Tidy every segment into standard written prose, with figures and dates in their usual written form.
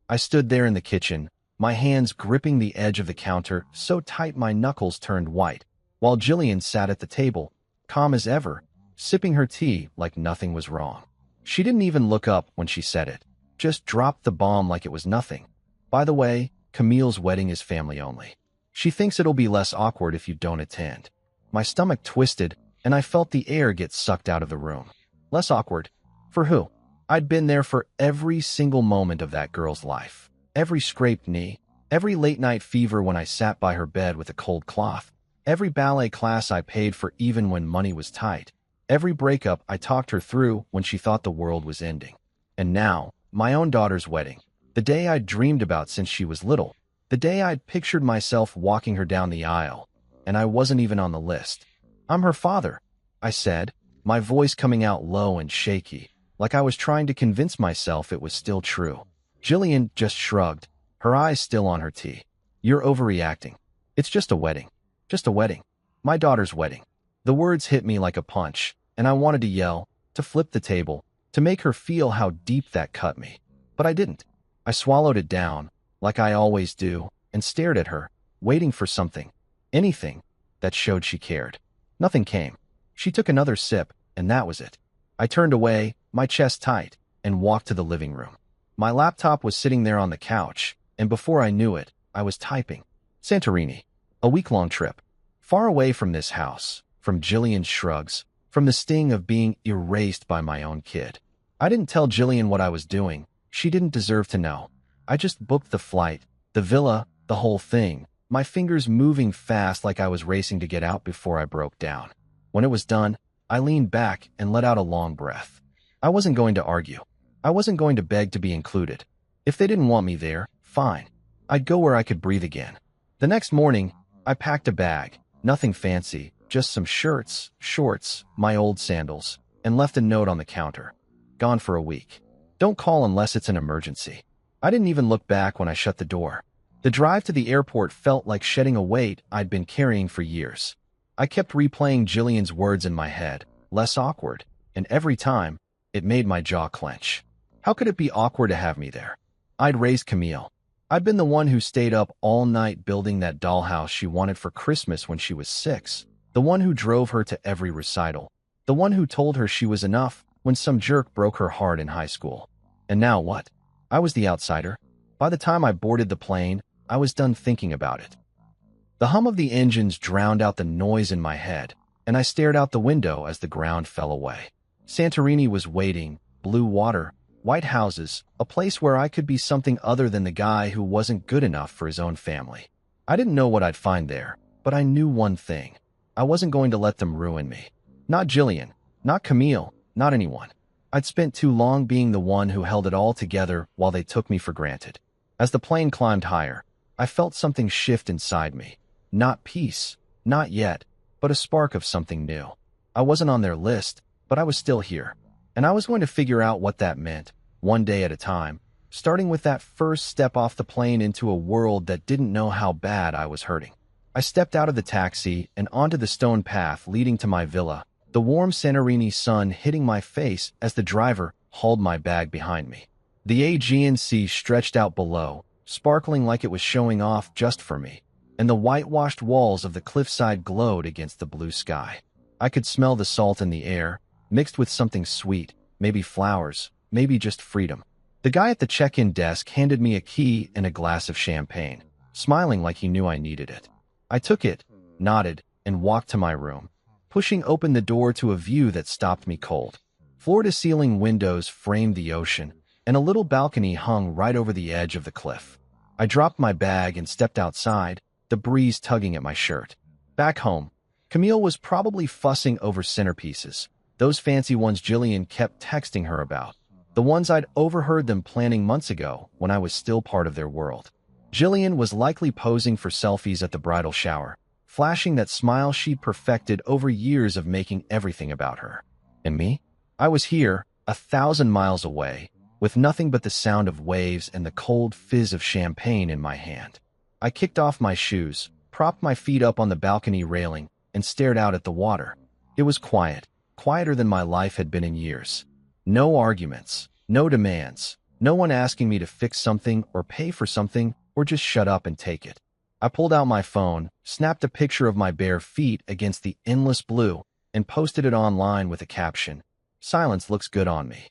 I stood there in the kitchen, my hands gripping the edge of the counter so tight my knuckles turned white, while Jillian sat at the table, calm as ever, sipping her tea like nothing was wrong. She didn't even look up when she said it, just dropped the bomb like it was nothing. By the way, Camille's wedding is family only. She thinks it'll be less awkward if you don't attend. My stomach twisted, and I felt the air get sucked out of the room. Less awkward? For who? I'd been there for every single moment of that girl's life. Every scraped knee, every late-night fever when I sat by her bed with a cold cloth, every ballet class I paid for even when money was tight, every breakup I talked her through when she thought the world was ending. And now, my own daughter's wedding, the day I'd dreamed about since she was little, the day I'd pictured myself walking her down the aisle, and I wasn't even on the list. "I'm her father," I said, my voice coming out low and shaky, like I was trying to convince myself it was still true. Jillian just shrugged, her eyes still on her tea. "You're overreacting. It's just a wedding. Just a wedding. My daughter's wedding." The words hit me like a punch, and I wanted to yell, to flip the table, to make her feel how deep that cut me. But I didn't. I swallowed it down, like I always do, and stared at her, waiting for something, anything, that showed she cared. Nothing came. She took another sip, and that was it. I turned away, my chest tight, and walked to the living room. My laptop was sitting there on the couch, and before I knew it, I was typing. Santorini. A week-long trip. Far away from this house, from Jillian's shrugs, from the sting of being erased by my own kid. I didn't tell Jillian what I was doing. She didn't deserve to know. I just booked the flight, the villa, the whole thing, my fingers moving fast like I was racing to get out before I broke down. When it was done, I leaned back and let out a long breath. I wasn't going to argue. I wasn't going to beg to be included. If they didn't want me there, fine. I'd go where I could breathe again. The next morning, I packed a bag, nothing fancy, just some shirts, shorts, my old sandals, and left a note on the counter. Gone for a week. Don't call unless it's an emergency. I didn't even look back when I shut the door. The drive to the airport felt like shedding a weight I'd been carrying for years. I kept replaying Jillian's words in my head, less awkward, and every time, it made my jaw clench. How could it be awkward to have me there? I'd raised Camille. I'd been the one who stayed up all night building that dollhouse she wanted for Christmas when she was 6, the one who drove her to every recital, the one who told her she was enough when some jerk broke her heart in high school. And now what? I was the outsider. By the time I boarded the plane, I was done thinking about it. The hum of the engines drowned out the noise in my head, and I stared out the window as the ground fell away. Santorini was waiting, blue water, white houses, a place where I could be something other than the guy who wasn't good enough for his own family. I didn't know what I'd find there, but I knew one thing. I wasn't going to let them ruin me. Not Jillian, not Camille, not anyone. I'd spent too long being the one who held it all together while they took me for granted. As the plane climbed higher, I felt something shift inside me. Not peace, not yet, but a spark of something new. I wasn't on their list, but I was still here. And I was going to figure out what that meant, one day at a time, starting with that first step off the plane into a world that didn't know how bad I was hurting. I stepped out of the taxi and onto the stone path leading to my villa, the warm Santorini sun hitting my face as the driver hauled my bag behind me. The Aegean Sea stretched out below, sparkling like it was showing off just for me, and the whitewashed walls of the cliffside glowed against the blue sky. I could smell the salt in the air, mixed with something sweet, maybe flowers, maybe just freedom. The guy at the check-in desk handed me a key and a glass of champagne, smiling like he knew I needed it. I took it, nodded, and walked to my room, pushing open the door to a view that stopped me cold. Floor-to-ceiling windows framed the ocean, and a little balcony hung right over the edge of the cliff. I dropped my bag and stepped outside, the breeze tugging at my shirt. Back home, Camille was probably fussing over centerpieces, those fancy ones Jillian kept texting her about, the ones I'd overheard them planning months ago when I was still part of their world. Jillian was likely posing for selfies at the bridal shower, flashing that smile she'd perfected over years of making everything about her. And me? I was here, 1,000 miles away, with nothing but the sound of waves and the cold fizz of champagne in my hand. I kicked off my shoes, propped my feet up on the balcony railing, and stared out at the water. It was quiet, quieter than my life had been in years. No arguments, no demands, No one asking me to fix something or pay for something or just shut up and take it. I pulled out my phone, snapped a picture of my bare feet against the endless blue, and posted it online with a caption, "Silence looks good on me."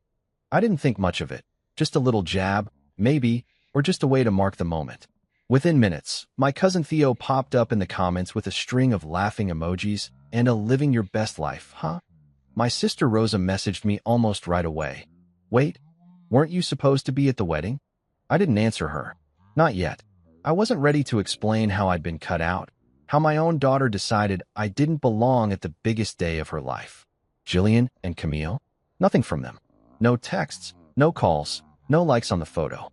I didn't think much of it, just a little jab, maybe, or just a way to mark the moment. Within minutes, my cousin Theo popped up in the comments with a string of laughing emojis and a "living your best life, huh?" My sister Rosa messaged me almost right away. "Wait, weren't you supposed to be at the wedding?" I didn't answer her. Not yet. I wasn't ready to explain how I'd been cut out, how my own daughter decided I didn't belong at the biggest day of her life. Jillian and Camille? Nothing from them. No texts, no calls, no likes on the photo.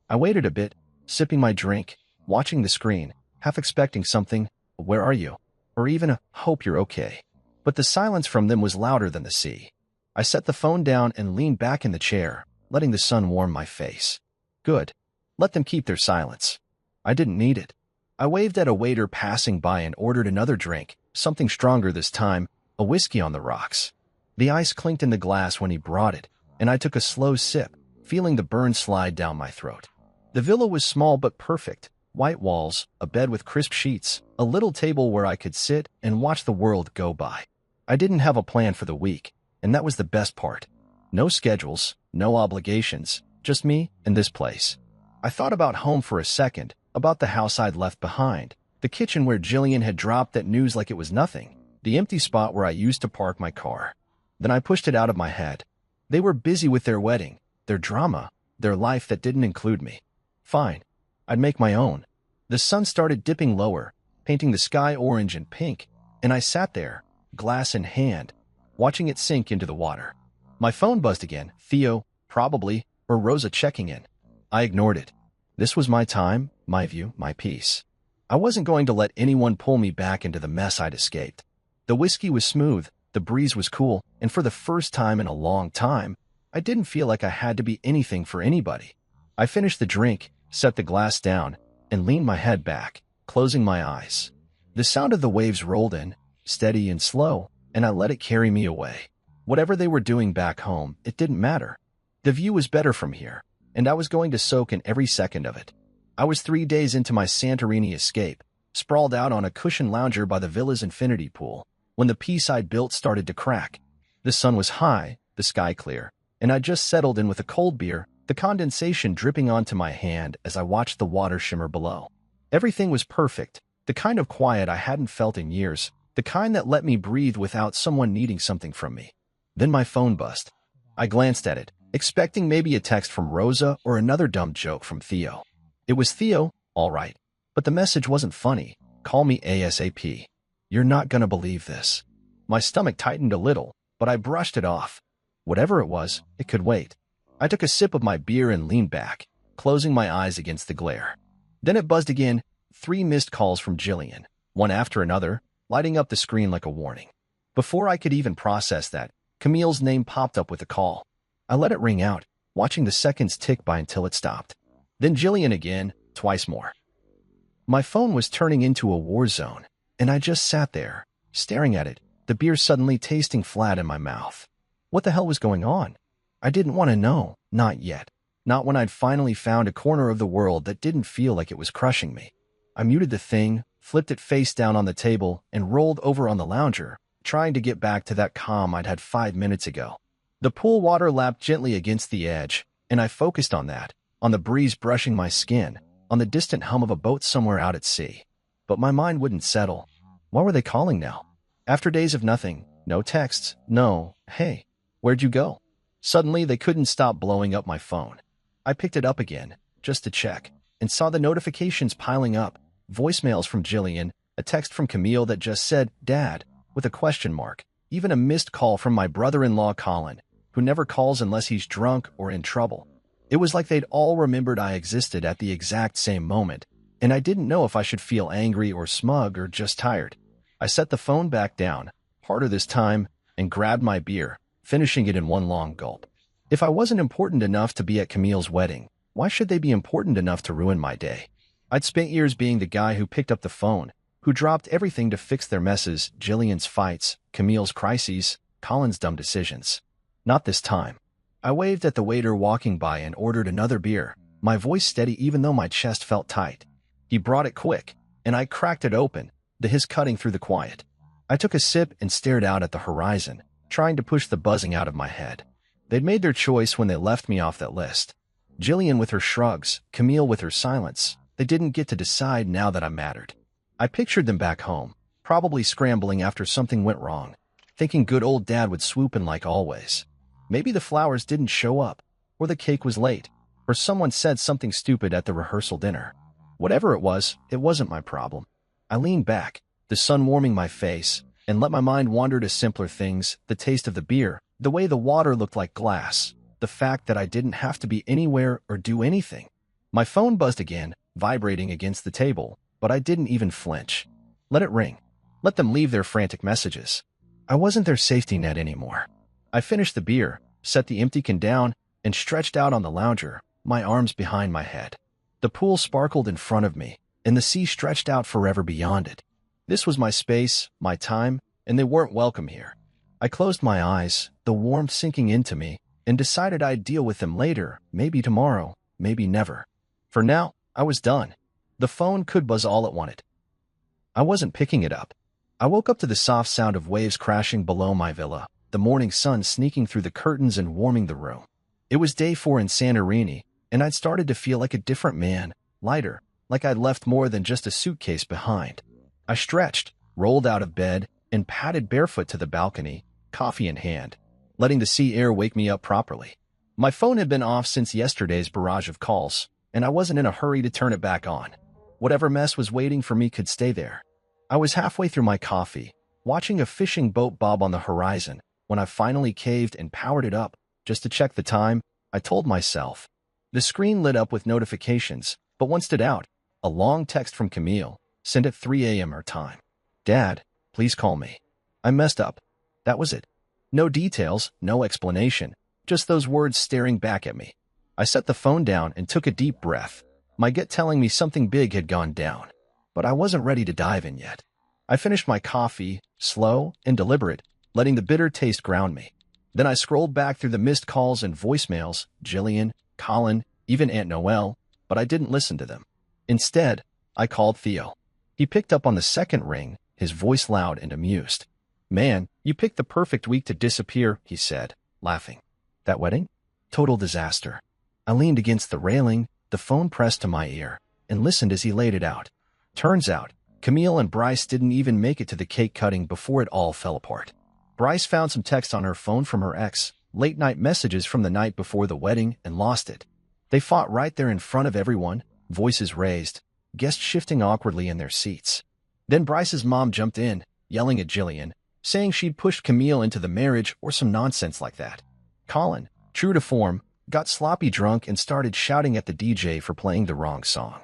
I waited a bit, sipping my drink, watching the screen, half expecting something, "Where are you?" or even a "Hope you're okay." But the silence from them was louder than the sea. I set the phone down and leaned back in the chair, letting the sun warm my face. Good. Let them keep their silence. I didn't need it. I waved at a waiter passing by and ordered another drink, something stronger this time, a whiskey on the rocks. The ice clinked in the glass when he brought it, and I took a slow sip, feeling the burn slide down my throat. The villa was small but perfect. White walls, a bed with crisp sheets, a little table where I could sit and watch the world go by. I didn't have a plan for the week, and that was the best part. No schedules, no obligations, just me and this place. I thought about home for a second, about the house I'd left behind, the kitchen where Jillian had dropped that news like it was nothing, the empty spot where I used to park my car. Then I pushed it out of my head. They were busy with their wedding, their drama, their life that didn't include me. Fine. I'd make my own. The sun started dipping lower, painting the sky orange and pink, and I sat there, glass in hand, watching it sink into the water. My phone buzzed again, Theo, probably, or Rosa checking in. I ignored it. This was my time, my view, my peace. I wasn't going to let anyone pull me back into the mess I'd escaped. The whiskey was smooth, the breeze was cool, and for the first time in a long time, I didn't feel like I had to be anything for anybody. I finished the drink, set the glass down, and leaned my head back, closing my eyes. The sound of the waves rolled in, steady and slow, and I let it carry me away. Whatever they were doing back home, it didn't matter. The view was better from here, and I was going to soak in every second of it. I was 3 days into my Santorini escape, sprawled out on a cushioned lounger by the villa's infinity pool, when the piece I'd built started to crack. The sun was high, the sky clear, and I just settled in with a cold beer, the condensation dripping onto my hand as I watched the water shimmer below. Everything was perfect, the kind of quiet I hadn't felt in years, the kind that let me breathe without someone needing something from me. Then my phone buzzed. I glanced at it, expecting maybe a text from Rosa or another dumb joke from Theo. It was Theo, all right, but the message wasn't funny. "Call me ASAP. You're not gonna believe this." My stomach tightened a little, but I brushed it off. Whatever it was, it could wait. I took a sip of my beer and leaned back, closing my eyes against the glare. Then it buzzed again, 3 missed calls from Jillian, one after another, lighting up the screen like a warning. Before I could even process that, Camille's name popped up with a call. I let it ring out, watching the seconds tick by until it stopped. Then Jillian again, twice more. My phone was turning into a war zone, and I just sat there, staring at it, the beer suddenly tasting flat in my mouth. What the hell was going on? I didn't want to know, not yet. Not when I'd finally found a corner of the world that didn't feel like it was crushing me. I muted the thing, flipped it face down on the table, and rolled over on the lounger, trying to get back to that calm I'd had 5 minutes ago. The pool water lapped gently against the edge, and I focused on that, on the breeze brushing my skin, on the distant hum of a boat somewhere out at sea. But my mind wouldn't settle. Why were they calling now? After days of nothing, no texts, no, "Hey, where'd you go?" Suddenly, they couldn't stop blowing up my phone. I picked it up again, just to check, and saw the notifications piling up, voicemails from Jillian, a text from Camille that just said, "Dad," with a question mark, even a missed call from my brother-in-law Colin, who never calls unless he's drunk or in trouble. It was like they'd all remembered I existed at the exact same moment, and I didn't know if I should feel angry or smug or just tired. I set the phone back down, harder this time, and grabbed my beer, finishing it in one long gulp. If I wasn't important enough to be at Camille's wedding, why should they be important enough to ruin my day? I'd spent years being the guy who picked up the phone, who dropped everything to fix their messes, Jillian's fights, Camille's crises, Colin's dumb decisions. Not this time. I waved at the waiter walking by and ordered another beer, my voice steady even though my chest felt tight. He brought it quick, and I cracked it open, the hiss cutting through the quiet. I took a sip and stared out at the horizon, trying to push the buzzing out of my head. They'd made their choice when they left me off that list. Jillian with her shrugs, Camille with her silence. They didn't get to decide now that I mattered. I pictured them back home, probably scrambling after something went wrong, thinking good old dad would swoop in like always. Maybe the flowers didn't show up, or the cake was late, or someone said something stupid at the rehearsal dinner. Whatever it wasn't my problem. I leaned back, the sun warming my face, and let my mind wander to simpler things, the taste of the beer, the way the water looked like glass, the fact that I didn't have to be anywhere or do anything. My phone buzzed again, vibrating against the table, but I didn't even flinch. Let it ring. Let them leave their frantic messages. I wasn't their safety net anymore. I finished the beer, set the empty can down, and stretched out on the lounger, my arms behind my head. The pool sparkled in front of me, and the sea stretched out forever beyond it. This was my space, my time, and they weren't welcome here. I closed my eyes, the warmth sinking into me, and decided I'd deal with them later, maybe tomorrow, maybe never. For now, I was done. The phone could buzz all it wanted. I wasn't picking it up. I woke up to the soft sound of waves crashing below my villa, the morning sun sneaking through the curtains and warming the room. It was day 4 in Santorini, and I'd started to feel like a different man, lighter, like I'd left more than just a suitcase behind. I stretched, rolled out of bed, and padded barefoot to the balcony, coffee in hand, letting the sea air wake me up properly. My phone had been off since yesterday's barrage of calls, and I wasn't in a hurry to turn it back on. Whatever mess was waiting for me could stay there. I was halfway through my coffee, watching a fishing boat bob on the horizon, when I finally caved and powered it up, just to check the time, I told myself. The screen lit up with notifications, but one stood out, a long text from Camille, sent at 3 a.m. our time. Dad, please call me. I messed up. That was it. No details, no explanation, just those words staring back at me. I set the phone down and took a deep breath, my gut telling me something big had gone down. But I wasn't ready to dive in yet. I finished my coffee, slow and deliberate, letting the bitter taste ground me. Then I scrolled back through the missed calls and voicemails, Jillian, Colin, even Aunt Noelle, but I didn't listen to them. Instead, I called Theo. He picked up on the second ring, his voice loud and amused. Man, you picked the perfect week to disappear, he said, laughing. That wedding? Total disaster. I leaned against the railing, the phone pressed to my ear, and listened as he laid it out. Turns out, Camille and Bryce didn't even make it to the cake cutting before it all fell apart. Bryce found some text on her phone from her ex, late-night messages from the night before the wedding, and lost it. They fought right there in front of everyone, voices raised, guests shifting awkwardly in their seats. Then Bryce's mom jumped in, yelling at Jillian, saying she'd pushed Camille into the marriage or some nonsense like that. Colin, true to form, got sloppy drunk and started shouting at the DJ for playing the wrong song.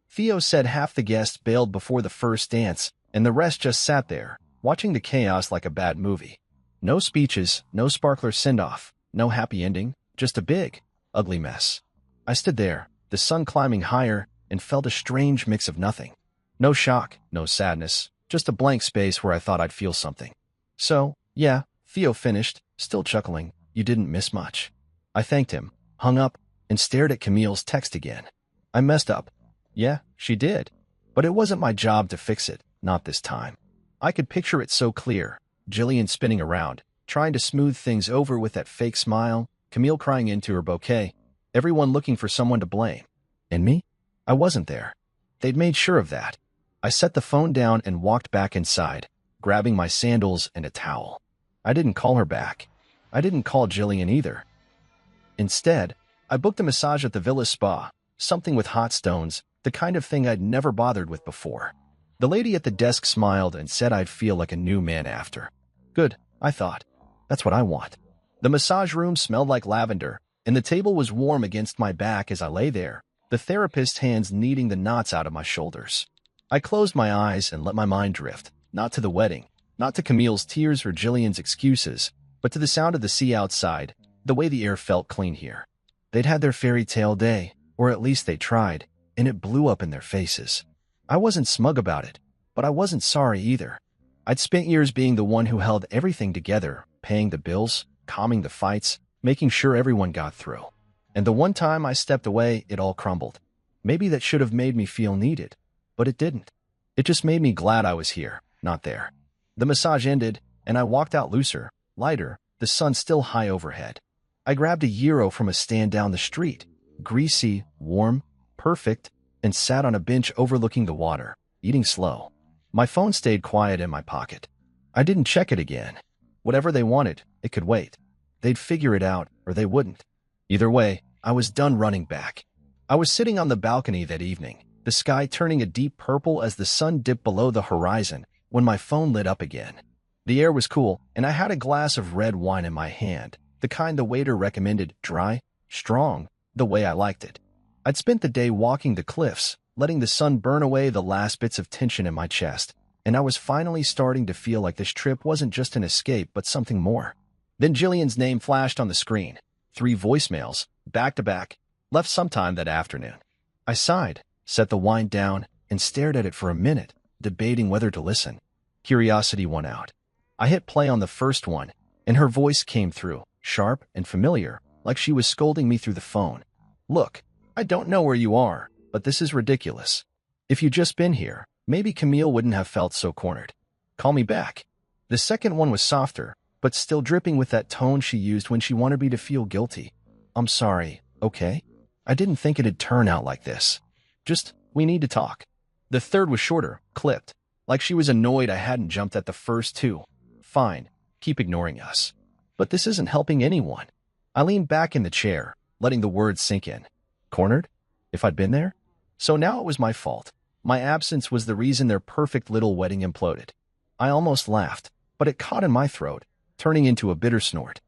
Theo said half the guests bailed before the first dance, and the rest just sat there, watching the chaos like a bad movie. No speeches, no sparkler send-off, no happy ending, just a big, ugly mess. I stood there, the sun climbing higher, and felt a strange mix of nothing. No shock, no sadness, just a blank space where I thought I'd feel something. So, yeah, Theo finished, still chuckling, you didn't miss much. I thanked him, hung up, and stared at Camille's text again. I messed up. Yeah, she did. But it wasn't my job to fix it, not this time. I could picture it so clear, Jillian spinning around, trying to smooth things over with that fake smile, Camille crying into her bouquet, everyone looking for someone to blame. And me? I wasn't there. They'd made sure of that. I set the phone down and walked back inside, grabbing my sandals and a towel. I didn't call her back. I didn't call Jillian either. Instead, I booked a massage at the Villa Spa, something with hot stones, the kind of thing I'd never bothered with before. The lady at the desk smiled and said I'd feel like a new man after. Good, I thought. That's what I want. The massage room smelled like lavender, and the table was warm against my back as I lay there, the therapist's hands kneading the knots out of my shoulders. I closed my eyes and let my mind drift, not to the wedding, not to Camille's tears or Jillian's excuses, but to the sound of the sea outside, the way the air felt clean here. They'd had their fairy tale day, or at least they tried, and it blew up in their faces. I wasn't smug about it, but I wasn't sorry either. I'd spent years being the one who held everything together, paying the bills, calming the fights, making sure everyone got through. And the one time I stepped away, it all crumbled. Maybe that should have made me feel needed, but it didn't. It just made me glad I was here, not there. The massage ended, and I walked out looser, lighter, the sun still high overhead. I grabbed a gyro from a stand down the street, greasy, warm, perfect, and sat on a bench overlooking the water, eating slow. My phone stayed quiet in my pocket. I didn't check it again. Whatever they wanted, it could wait. They'd figure it out, or they wouldn't. Either way, I was done running back. I was sitting on the balcony that evening, the sky turning a deep purple as the sun dipped below the horizon, when my phone lit up again. The air was cool, and I had a glass of red wine in my hand, the kind the waiter recommended, dry, strong, the way I liked it. I'd spent the day walking the cliffs, letting the sun burn away the last bits of tension in my chest, and I was finally starting to feel like this trip wasn't just an escape but something more. Then Jillian's name flashed on the screen. 3 voicemails, back to back, left sometime that afternoon. I sighed, set the wine down, and stared at it for a minute, debating whether to listen. Curiosity won out. I hit play on the first one, and her voice came through, sharp and familiar, like she was scolding me through the phone. "Look, I don't know where you are, but this is ridiculous. If you'd just been here, maybe Camille wouldn't have felt so cornered. Call me back." The second one was softer, but still dripping with that tone she used when she wanted me to feel guilty. "I'm sorry, okay? I didn't think it'd turn out like this. Just, we need to talk." The third was shorter, clipped, like she was annoyed I hadn't jumped at the first 2. "Fine, keep ignoring us. But this isn't helping anyone." I leaned back in the chair, letting the words sink in. Cornered? If I'd been there? So now it was my fault. My absence was the reason their perfect little wedding imploded. I almost laughed, but it caught in my throat, turning into a bitter snort.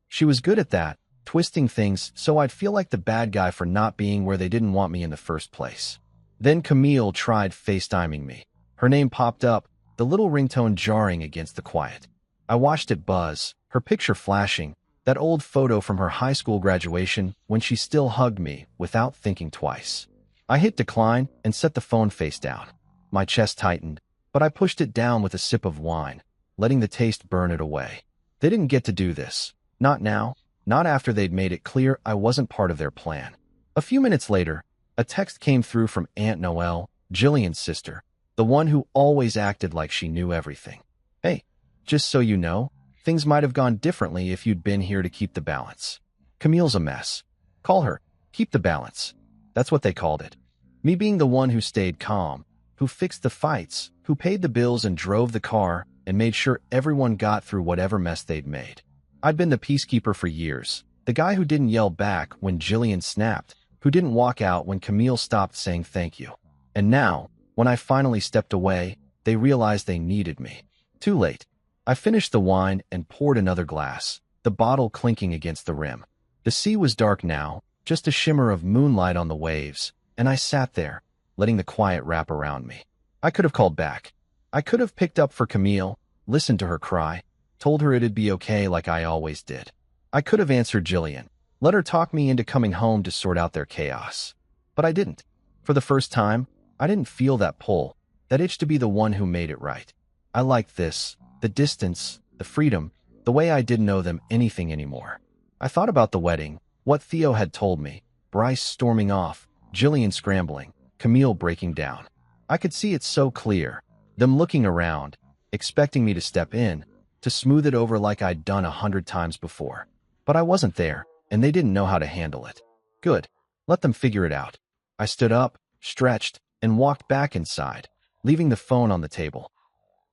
She was good at that, twisting things so I'd feel like the bad guy for not being where they didn't want me in the first place. Then Camille tried FaceTiming me. Her name popped up, the little ringtone jarring against the quiet. I watched it buzz, her picture flashing, that old photo from her high school graduation when she still hugged me without thinking twice. I hit decline and set the phone face down. My chest tightened, but I pushed it down with a sip of wine, letting the taste burn it away. They didn't get to do this. Not now, not after they'd made it clear I wasn't part of their plan. A few minutes later, a text came through from Aunt Noelle, Jillian's sister, the one who always acted like she knew everything. "Hey, just so you know, things might have gone differently if you'd been here to keep the balance. Camille's a mess. Call her, keep the balance." That's what they called it. Me being the one who stayed calm, who fixed the fights, who paid the bills and drove the car, and made sure everyone got through whatever mess they'd made. I'd been the peacekeeper for years, the guy who didn't yell back when Jillian snapped, who didn't walk out when Camille stopped saying thank you. And now, when I finally stepped away, they realized they needed me. Too late. I finished the wine and poured another glass, the bottle clinking against the rim. The sea was dark now, just a shimmer of moonlight on the waves, and I sat there, letting the quiet wrap around me. I could have called back. I could have picked up for Camille, listened to her cry, told her it'd be okay like I always did. I could have answered Jillian, let her talk me into coming home to sort out their chaos. But I didn't. For the first time, I didn't feel that pull, that itch to be the one who made it right. I liked this, the distance, the freedom, the way I didn't owe them anything anymore. I thought about the wedding, what Theo had told me, Bryce storming off, Jillian scrambling, Camille breaking down. I could see it so clear, them looking around, expecting me to step in, to smooth it over like I'd done 100 times before. But I wasn't there, and they didn't know how to handle it. Good. Let them figure it out. I stood up, stretched, and walked back inside, leaving the phone on the table.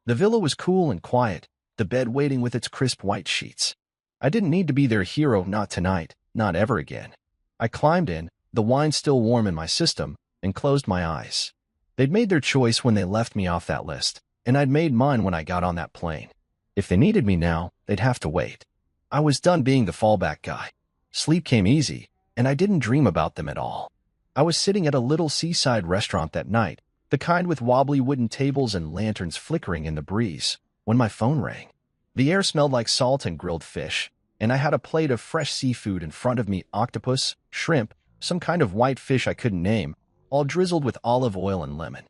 The villa was cool and quiet, the bed waiting with its crisp white sheets. I didn't need to be their hero, not tonight, not ever again. I climbed in, the wine still warm in my system, and closed my eyes. They'd made their choice when they left me off that list, and I'd made mine when I got on that plane. If they needed me now, they'd have to wait. I was done being the fallback guy. Sleep came easy, and I didn't dream about them at all. I was sitting at a little seaside restaurant that night, the kind with wobbly wooden tables and lanterns flickering in the breeze, when my phone rang. The air smelled like salt and grilled fish, and I had a plate of fresh seafood in front of me, octopus, shrimp, some kind of white fish I couldn't name, all drizzled with olive oil and lemon.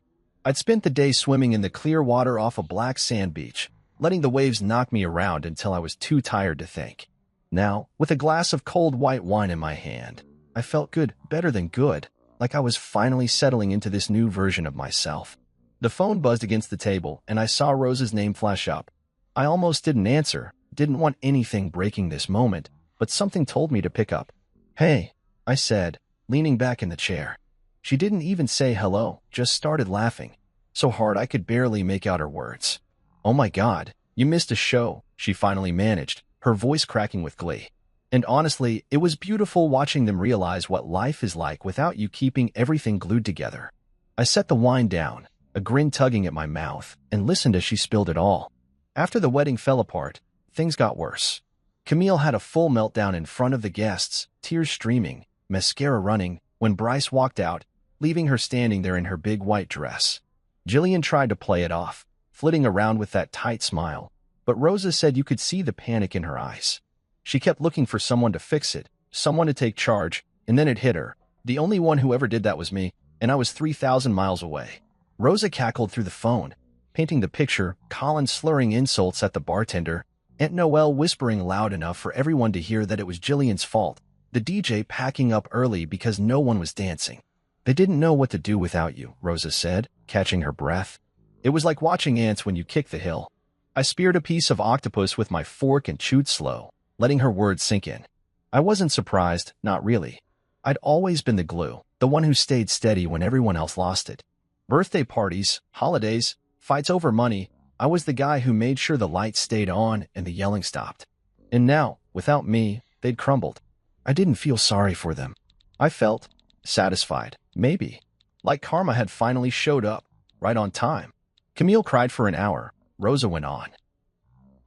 I'd spent the day swimming in the clear water off a black sand beach, letting the waves knock me around until I was too tired to think. Now, with a glass of cold white wine in my hand, I felt good, better than good, like I was finally settling into this new version of myself. The phone buzzed against the table, and I saw Rose's name flash up. I almost didn't answer, didn't want anything breaking this moment, but something told me to pick up. "Hey," I said, leaning back in the chair. She didn't even say hello, just started laughing, so hard I could barely make out her words. "Oh my God, you missed a show," she finally managed, her voice cracking with glee. And honestly, it was beautiful watching them realize what life is like without you keeping everything glued together. I set the wine down, a grin tugging at my mouth, and listened as she spilled it all. After the wedding fell apart, things got worse. Camille had a full meltdown in front of the guests, tears streaming, mascara running, when Bryce walked out, leaving her standing there in her big white dress. Jillian tried to play it off, flitting around with that tight smile, but Rosa said you could see the panic in her eyes. She kept looking for someone to fix it, someone to take charge, and then it hit her. The only one who ever did that was me, and I was 3,000 miles away. Rosa cackled through the phone, painting the picture, Colin slurring insults at the bartender, Aunt Noelle whispering loud enough for everyone to hear that it was Jillian's fault, the DJ packing up early because no one was dancing. "They didn't know what to do without you," Rosa said, catching her breath. "It was like watching ants when you kick the hill." I speared a piece of octopus with my fork and chewed slow, letting her words sink in. I wasn't surprised, not really. I'd always been the glue, the one who stayed steady when everyone else lost it. Birthday parties, holidays, fights over money, I was the guy who made sure the lights stayed on and the yelling stopped. And now, without me, they'd crumbled. I didn't feel sorry for them. I felt satisfied, maybe, like karma had finally showed up, right on time. Camille cried for an hour. Rosa went on.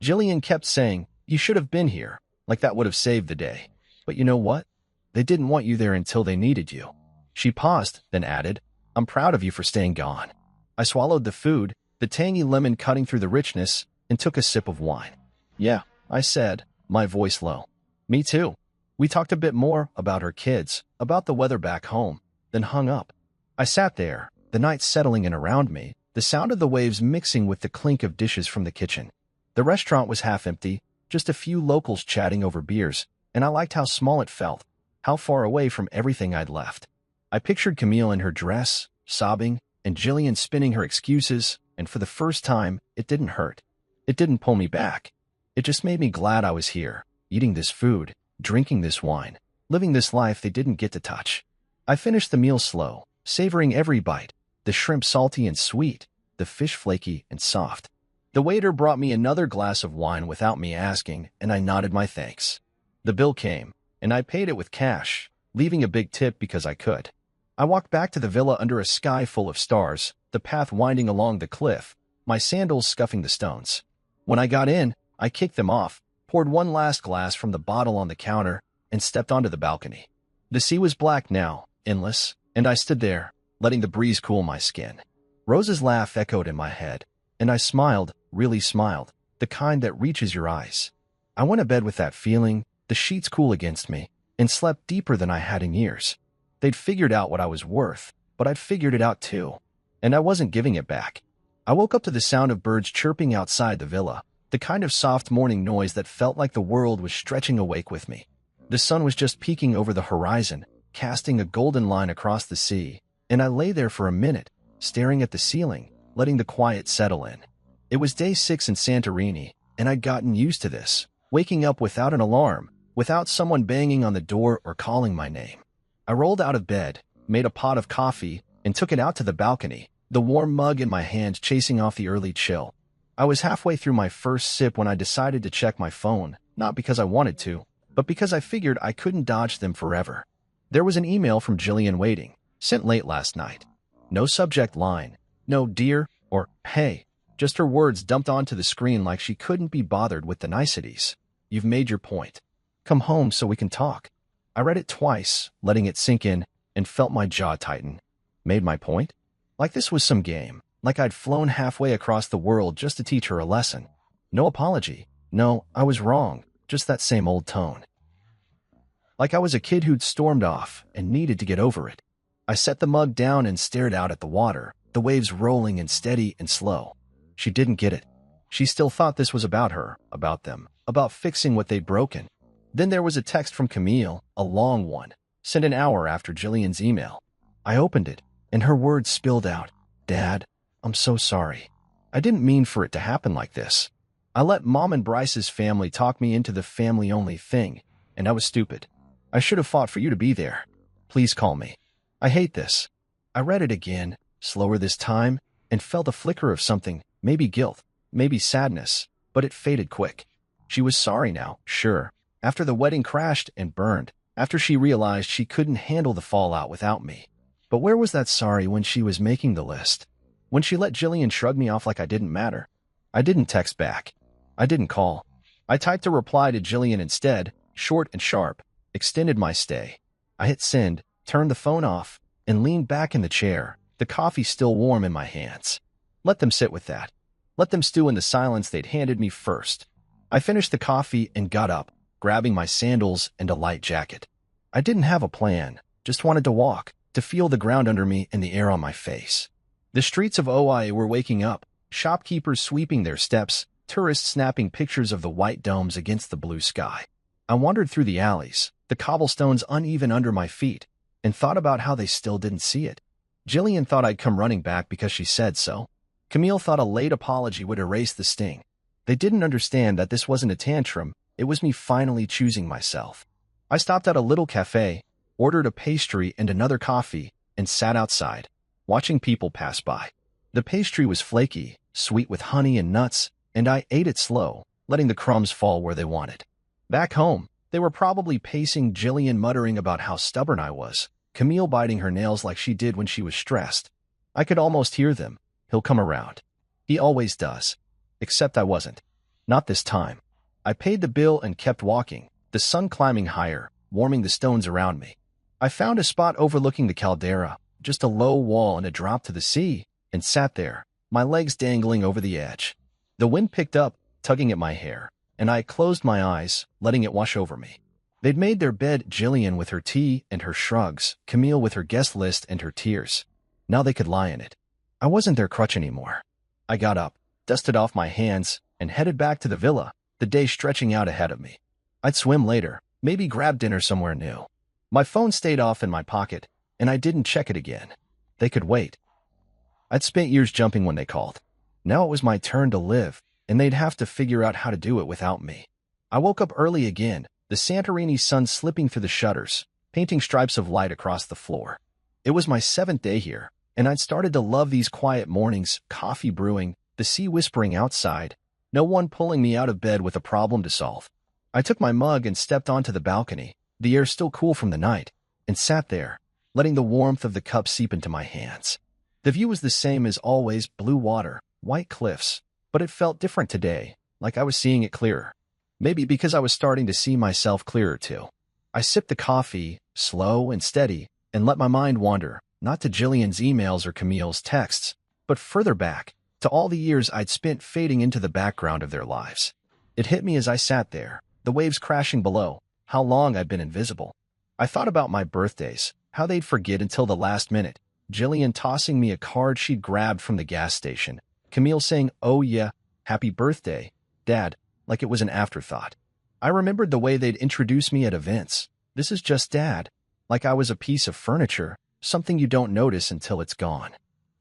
Jillian kept saying, "You should have been here," like that would have saved the day. But you know what? They didn't want you there until they needed you. She paused, then added, "I'm proud of you for staying gone." I swallowed the food, the tangy lemon cutting through the richness, and took a sip of wine. "Yeah," I said, my voice low. "Me too." We talked a bit more about her kids, about the weather back home, then hung up. I sat there, the night settling in around me, the sound of the waves mixing with the clink of dishes from the kitchen. The restaurant was half empty, just a few locals chatting over beers, and I liked how small it felt, how far away from everything I'd left. I pictured Camille in her dress, sobbing, and Jillian spinning her excuses, and for the first time, it didn't hurt. It didn't pull me back. It just made me glad I was here, eating this food, drinking this wine, living this life they didn't get to touch. I finished the meal slow, savoring every bite, the shrimp salty and sweet, the fish flaky and soft. The waiter brought me another glass of wine without me asking, and I nodded my thanks. The bill came, and I paid it with cash, leaving a big tip because I could. I walked back to the villa under a sky full of stars, the path winding along the cliff, my sandals scuffing the stones. When I got in, I kicked them off, poured one last glass from the bottle on the counter, and stepped onto the balcony. The sea was black now, endless, and I stood there, letting the breeze cool my skin. Rose's laugh echoed in my head, and I smiled, really smiled, the kind that reaches your eyes. I went to bed with that feeling, the sheets cool against me, and slept deeper than I had in years. They'd figured out what I was worth, but I'd figured it out too, and I wasn't giving it back. I woke up to the sound of birds chirping outside the villa, the kind of soft morning noise that felt like the world was stretching awake with me. The sun was just peeking over the horizon, casting a golden line across the sea, and I lay there for a minute, staring at the ceiling, letting the quiet settle in. It was day 6 in Santorini, and I'd gotten used to this, waking up without an alarm, without someone banging on the door or calling my name. I rolled out of bed, made a pot of coffee, and took it out to the balcony, the warm mug in my hand chasing off the early chill. I was halfway through my first sip when I decided to check my phone, not because I wanted to, but because I figured I couldn't dodge them forever. There was an email from Jillian waiting, sent late last night. No subject line, no dear or hey, just her words dumped onto the screen like she couldn't be bothered with the niceties. "You've made your point. Come home so we can talk." I read it twice, letting it sink in, and felt my jaw tighten. Made my point? Like this was some game, like I'd flown halfway across the world just to teach her a lesson. No apology. No, I was wrong, just that same old tone. Like I was a kid who'd stormed off and needed to get over it. I set the mug down and stared out at the water, the waves rolling and steady and slow. She didn't get it. She still thought this was about her, about them, about fixing what they'd broken. Then there was a text from Camille, a long one, sent an hour after Jillian's email. I opened it, and her words spilled out. Dad, I'm so sorry. I didn't mean for it to happen like this. I let Mom and Bryce's family talk me into the family-only thing, and I was stupid. I should have fought for you to be there. Please call me. I hate this. I read it again, slower this time, and felt a flicker of something, maybe guilt, maybe sadness, but it faded quick. She was sorry now, sure, after the wedding crashed and burned, after she realized she couldn't handle the fallout without me. But where was that sorry when she was making the list? When she let Jillian shrug me off like I didn't matter? I didn't text back. I didn't call. I typed a reply to Jillian instead, short and sharp, extended my stay. I hit send, turned the phone off, and leaned back in the chair, the coffee still warm in my hands. Let them sit with that. Let them stew in the silence they'd handed me first. I finished the coffee and got up, grabbing my sandals and a light jacket. I didn't have a plan, just wanted to walk, to feel the ground under me and the air on my face. The streets of Oi were waking up, shopkeepers sweeping their steps, tourists snapping pictures of the white domes against the blue sky. I wandered through the alleys, the cobblestones uneven under my feet, and thought about how they still didn't see it. Jillian thought I'd come running back because she said so. Camille thought a late apology would erase the sting. They didn't understand that this wasn't a tantrum, it was me finally choosing myself. I stopped at a little cafe, ordered a pastry and another coffee, and sat outside, watching people pass by. The pastry was flaky, sweet with honey and nuts, and I ate it slow, letting the crumbs fall where they wanted. Back home, they were probably pacing, Jillian muttering about how stubborn I was, Camille biting her nails like she did when she was stressed. I could almost hear them. He'll come around. He always does. Except I wasn't. Not this time. I paid the bill and kept walking, the sun climbing higher, warming the stones around me. I found a spot overlooking the caldera, just a low wall and a drop to the sea, and sat there, my legs dangling over the edge. The wind picked up, tugging at my hair, and I closed my eyes, letting it wash over me. They'd made their bed, Jillian with her tea and her shrugs, Camille with her guest list and her tears. Now they could lie in it. I wasn't their crutch anymore. I got up, dusted off my hands, and headed back to the villa, the day stretching out ahead of me. I'd swim later, maybe grab dinner somewhere new. My phone stayed off in my pocket, and I didn't check it again. They could wait. I'd spent years jumping when they called. Now it was my turn to live, and they'd have to figure out how to do it without me. I woke up early again, the Santorini sun slipping through the shutters, painting stripes of light across the floor. It was my 7th day here, and I'd started to love these quiet mornings, coffee brewing, the sea whispering outside, no one pulling me out of bed with a problem to solve. I took my mug and stepped onto the balcony, the air still cool from the night, and sat there, letting the warmth of the cup seep into my hands. The view was the same as always, blue water, white cliffs, but it felt different today, like I was seeing it clearer. Maybe because I was starting to see myself clearer too. I sipped the coffee, slow and steady, and let my mind wander, not to Jillian's emails or Camille's texts, but further back, to all the years I'd spent fading into the background of their lives. It hit me as I sat there, the waves crashing below, how long I'd been invisible. I thought about my birthdays, how they'd forget until the last minute, Jillian tossing me a card she'd grabbed from the gas station, Camille saying, "Oh yeah, happy birthday, Dad," like it was an afterthought. I remembered the way they'd introduce me at events. "This is just Dad," like I was a piece of furniture, something you don't notice until it's gone.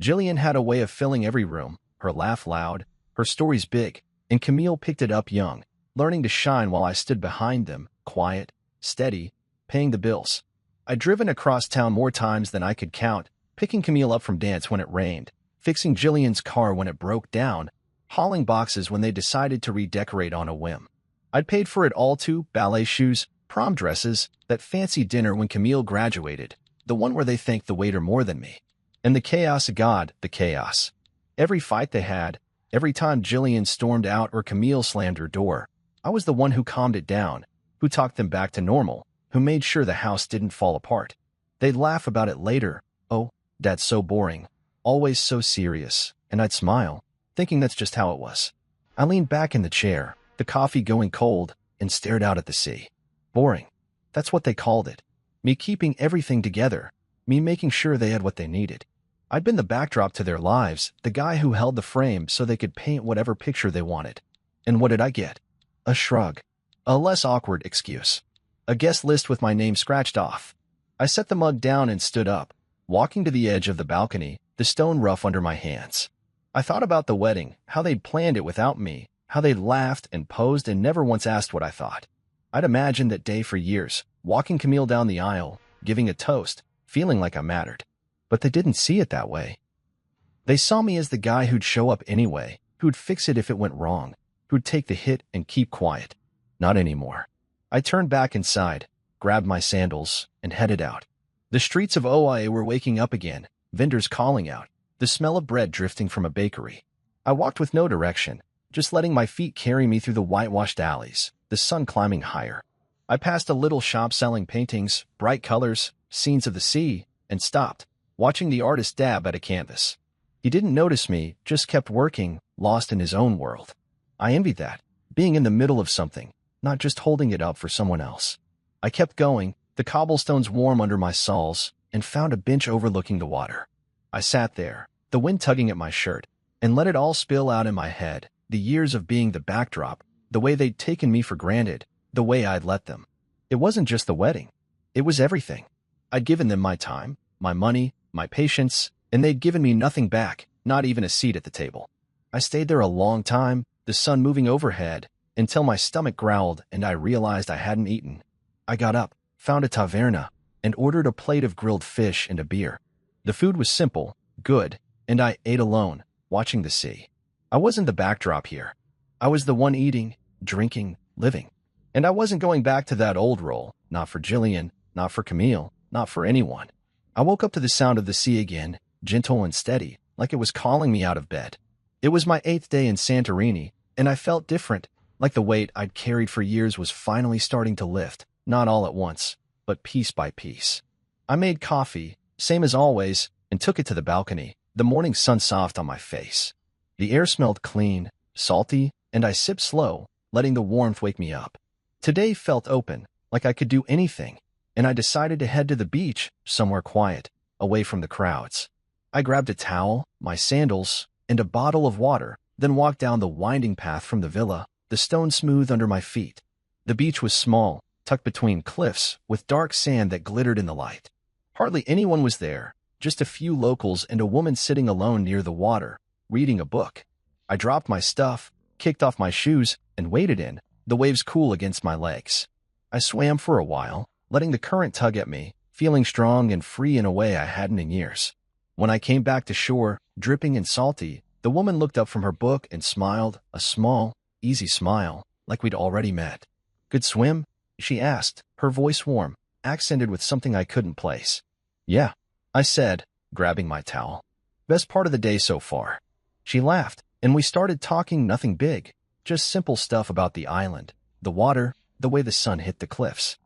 Jillian had a way of filling every room, her laugh loud, her stories big, and Camille picked it up young, learning to shine while I stood behind them, quiet, steady, paying the bills. I'd driven across town more times than I could count, picking Camille up from dance when it rained, fixing Jillian's car when it broke down, hauling boxes when they decided to redecorate on a whim. I'd paid for it all too, ballet shoes, prom dresses, that fancy dinner when Camille graduated, the one where they thanked the waiter more than me. And the chaos, God, the chaos. Every fight they had, every time Jillian stormed out or Camille slammed her door, I was the one who calmed it down, who talked them back to normal, who made sure the house didn't fall apart. They'd laugh about it later. "Oh, Dad's so boring, always so serious," and I'd smile, thinking that's just how it was. I leaned back in the chair, the coffee going cold, and stared out at the sea. Boring. That's what they called it. Me keeping everything together, me making sure they had what they needed. I'd been the backdrop to their lives, the guy who held the frame so they could paint whatever picture they wanted. And what did I get? A shrug. A less awkward excuse. A guest list with my name scratched off. I set the mug down and stood up, walking to the edge of the balcony, the stone rough under my hands. I thought about the wedding, how they'd planned it without me, how they'd laughed and posed and never once asked what I thought. I'd imagined that day for years, walking Camille down the aisle, giving a toast, feeling like I mattered. But they didn't see it that way. They saw me as the guy who'd show up anyway, who'd fix it if it went wrong, who'd take the hit and keep quiet. Not anymore. I turned back inside, grabbed my sandals, and headed out. The streets of Oia were waking up again, vendors calling out, the smell of bread drifting from a bakery. I walked with no direction, just letting my feet carry me through the whitewashed alleys, the sun climbing higher. I passed a little shop selling paintings, bright colors, scenes of the sea, and stopped, watching the artist dab at a canvas. He didn't notice me, just kept working, lost in his own world. I envied that, being in the middle of something, not just holding it up for someone else. I kept going, the cobblestones warm under my soles, and found a bench overlooking the water. I sat there, the wind tugging at my shirt, and let it all spill out in my head, the years of being the backdrop, the way they'd taken me for granted, the way I'd let them. It wasn't just the wedding. It was everything. I'd given them my time, my money, my patience, and they'd given me nothing back, not even a seat at the table. I stayed there a long time, the sun moving overhead, until my stomach growled and I realized I hadn't eaten. I got up, found a taverna, and ordered a plate of grilled fish and a beer. The food was simple, good, and I ate alone, watching the sea. I wasn't the backdrop here. I was the one eating, drinking, living. And I wasn't going back to that old role, not for Jillian, not for Camille, not for anyone. I woke up to the sound of the sea again, gentle and steady, like it was calling me out of bed. It was my 8th day in Santorini, and I felt different, like the weight I'd carried for years was finally starting to lift, not all at once, but piece by piece. I made coffee, same as always, and took it to the balcony, the morning sun soft on my face. The air smelled clean, salty, and I sipped slow, letting the warmth wake me up. Today felt open, like I could do anything, and I decided to head to the beach, somewhere quiet, away from the crowds. I grabbed a towel, my sandals, and a bottle of water, then walked down the winding path from the villa, the stone smooth under my feet. The beach was small, tucked between cliffs, with dark sand that glittered in the light. Hardly anyone was there, just a few locals and a woman sitting alone near the water, reading a book. I dropped my stuff, kicked off my shoes, and waded in, the waves cool against my legs. I swam for a while, letting the current tug at me, feeling strong and free in a way I hadn't in years. When I came back to shore, dripping and salty, the woman looked up from her book and smiled, a small, easy smile, like we'd already met. "Good swim?" she asked, her voice warm, accented with something I couldn't place. "Yeah," I said, grabbing my towel. "Best part of the day so far." She laughed, and we started talking nothing big, just simple stuff about the island, the water, the way the sun hit the cliffs.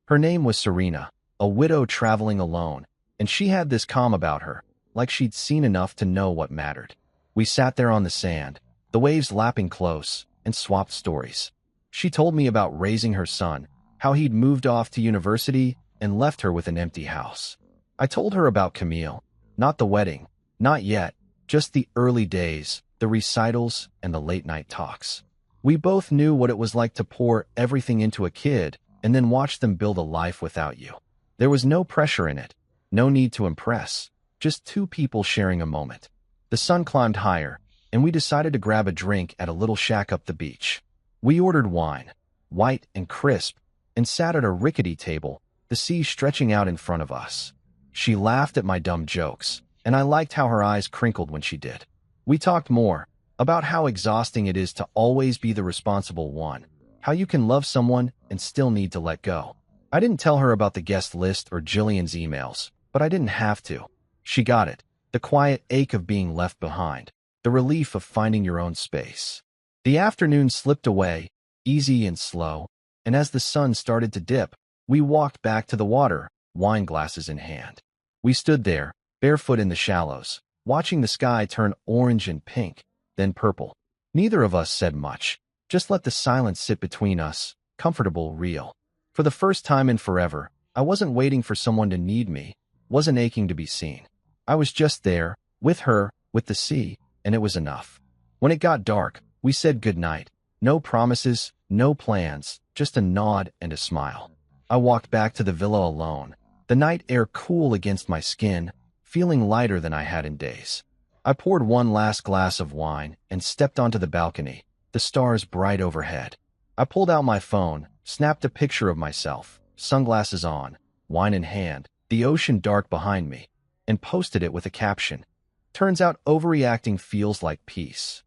Her name was Serena, a widow traveling alone, and she had this calm about her, like she'd seen enough to know what mattered. We sat there on the sand, the waves lapping close, and swapped stories. She told me about raising her son, how he'd moved off to university and left her with an empty house. I told her about Camille, not the wedding, not yet, just the early days, the recitals, and the late-night talks. We both knew what it was like to pour everything into a kid and then watch them build a life without you. There was no pressure in it, no need to impress, just two people sharing a moment. The sun climbed higher, and we decided to grab a drink at a little shack up the beach. We ordered wine, white and crisp, and sat at a rickety table, the sea stretching out in front of us. She laughed at my dumb jokes, and I liked how her eyes crinkled when she did. We talked more, about how exhausting it is to always be the responsible one, how you can love someone and still need to let go. I didn't tell her about the guest list or Jillian's emails, but I didn't have to. She got it, the quiet ache of being left behind, the relief of finding your own space. The afternoon slipped away, easy and slow, and as the sun started to dip, we walked back to the water, wine glasses in hand. We stood there, barefoot in the shallows, watching the sky turn orange and pink, then purple. Neither of us said much, just let the silence sit between us, comfortable, real. For the first time in forever, I wasn't waiting for someone to need me, wasn't aching to be seen. I was just there, with her, with the sea, and it was enough. When it got dark, we said goodnight, No promises, no plans, just a nod and a smile. I walked back to the villa alone, the night air cool against my skin, feeling lighter than I had in days. I poured one last glass of wine and stepped onto the balcony, the stars bright overhead. I pulled out my phone, snapped a picture of myself, sunglasses on, wine in hand, the ocean dark behind me, and posted it with a caption. Turns out overreacting feels like peace.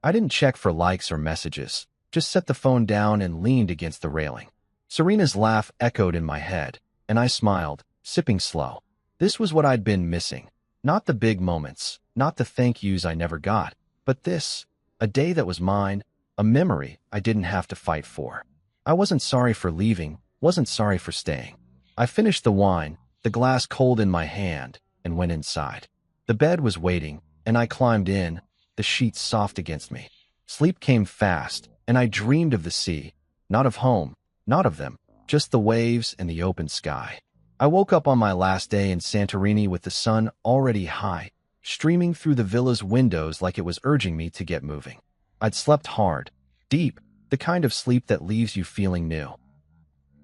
I didn't check for likes or messages, just set the phone down and leaned against the railing. Serena's laugh echoed in my head, and I smiled, sipping slow. This was what I'd been missing. Not the big moments, not the thank yous I never got, but this, a day that was mine, a memory I didn't have to fight for. I wasn't sorry for leaving, wasn't sorry for staying. I finished the wine, the glass cold in my hand, and went inside. The bed was waiting, and I climbed in, the sheets soft against me. Sleep came fast, and I dreamed of the sea, not of home, not of them, just the waves and the open sky. I woke up on my last day in Santorini with the sun already high, streaming through the villa's windows like it was urging me to get moving. I'd slept hard, deep, the kind of sleep that leaves you feeling new.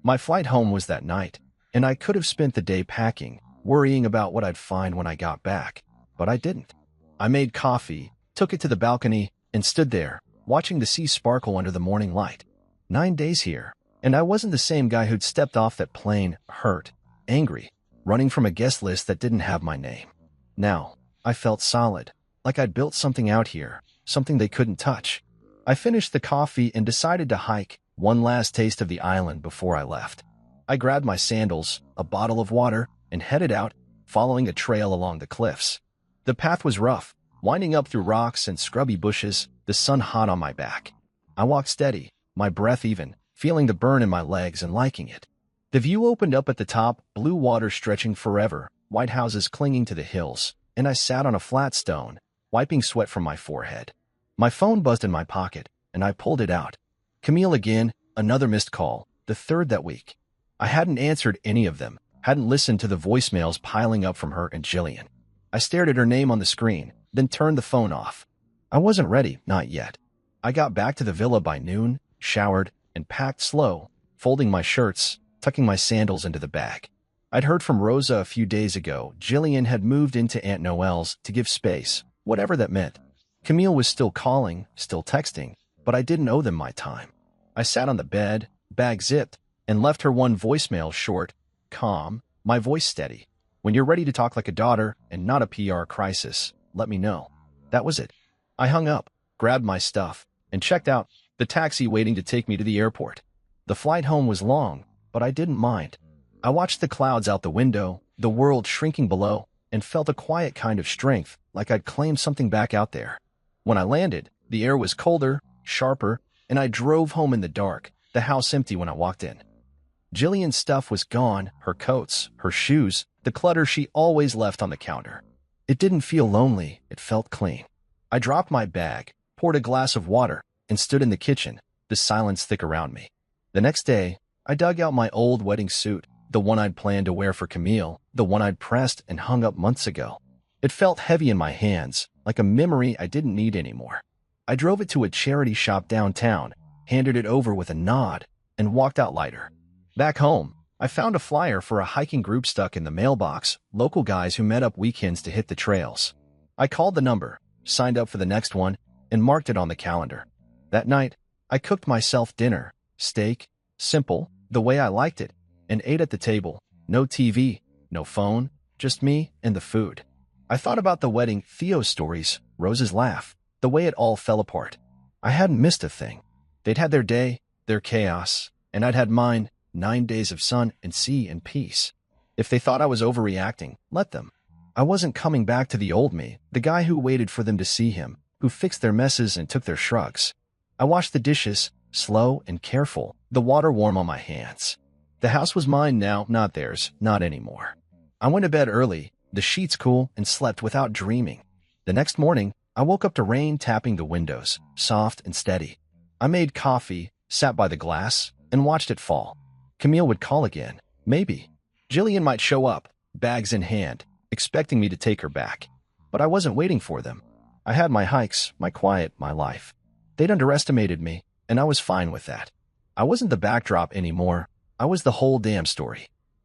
My flight home was that night, and I could have spent the day packing, worrying about what I'd find when I got back, but I didn't. I made coffee, took it to the balcony, and stood there, watching the sea sparkle under the morning light. 9 days here, and I wasn't the same guy who'd stepped off that plane, hurt, angry, running from a guest list that didn't have my name. Now, I felt solid, like I'd built something out here, something they couldn't touch. I finished the coffee and decided to hike, one last taste of the island before I left. I grabbed my sandals, a bottle of water, and headed out, following a trail along the cliffs. The path was rough, winding up through rocks and scrubby bushes, the sun hot on my back. I walked steady, my breath even, feeling the burn in my legs and liking it. The view opened up at the top, blue water stretching forever, white houses clinging to the hills, and I sat on a flat stone, wiping sweat from my forehead. My phone buzzed in my pocket, and I pulled it out. Camille again, another missed call, the third that week. I hadn't answered any of them, hadn't listened to the voicemails piling up from her and Jillian. I stared at her name on the screen, then turned the phone off. I wasn't ready, not yet. I got back to the villa by noon, showered, and packed slow, folding my shirts, tucking my sandals into the bag. I'd heard from Rosa a few days ago. Jillian had moved into Aunt Noelle's to give space, whatever that meant. Camille was still calling, still texting, but I didn't owe them my time. I sat on the bed, bag zipped, and left her one voicemail short, calm, my voice steady. When you're ready to talk like a daughter and not a PR crisis, let me know. That was it. I hung up, grabbed my stuff, and checked out, the taxi waiting to take me to the airport. The flight home was long, but I didn't mind. I watched the clouds out the window, the world shrinking below, and felt a quiet kind of strength, like I'd claimed something back out there. When I landed, the air was colder, sharper, and I drove home in the dark, the house empty when I walked in. Jillian's stuff was gone, her coats, her shoes, the clutter she always left on the counter. It didn't feel lonely, it felt clean. I dropped my bag, poured a glass of water, and stood in the kitchen, the silence thick around me. The next day, I dug out my old wedding suit, the one I'd planned to wear for Camille, the one I'd pressed and hung up months ago. It felt heavy in my hands, like a memory I didn't need anymore. I drove it to a charity shop downtown, handed it over with a nod, and walked out lighter. Back home, I found a flyer for a hiking group stuck in the mailbox, local guys who met up weekends to hit the trails. I called the number, signed up for the next one, and marked it on the calendar. That night, I cooked myself dinner, steak, simple, the way I liked it, and ate at the table. No TV, no phone, just me and the food. I thought about the wedding, Theo's stories, Rose's laugh, the way it all fell apart. I hadn't missed a thing. They'd had their day, their chaos, and I'd had mine, 9 days of sun and sea and peace. If they thought I was overreacting, let them. I wasn't coming back to the old me, the guy who waited for them to see him, who fixed their messes and took their shrugs. I washed the dishes, slow and careful, the water warm on my hands. The house was mine now, not theirs, not anymore. I went to bed early, the sheets cool, and slept without dreaming. The next morning, I woke up to rain tapping the windows, soft and steady. I made coffee, sat by the glass, and watched it fall. Camille would call again, maybe. Jillian might show up, bags in hand, expecting me to take her back. But I wasn't waiting for them. I had my hikes, my quiet, my life. They'd underestimated me, and I was fine with that. I wasn't the backdrop anymore. I was the whole damn story.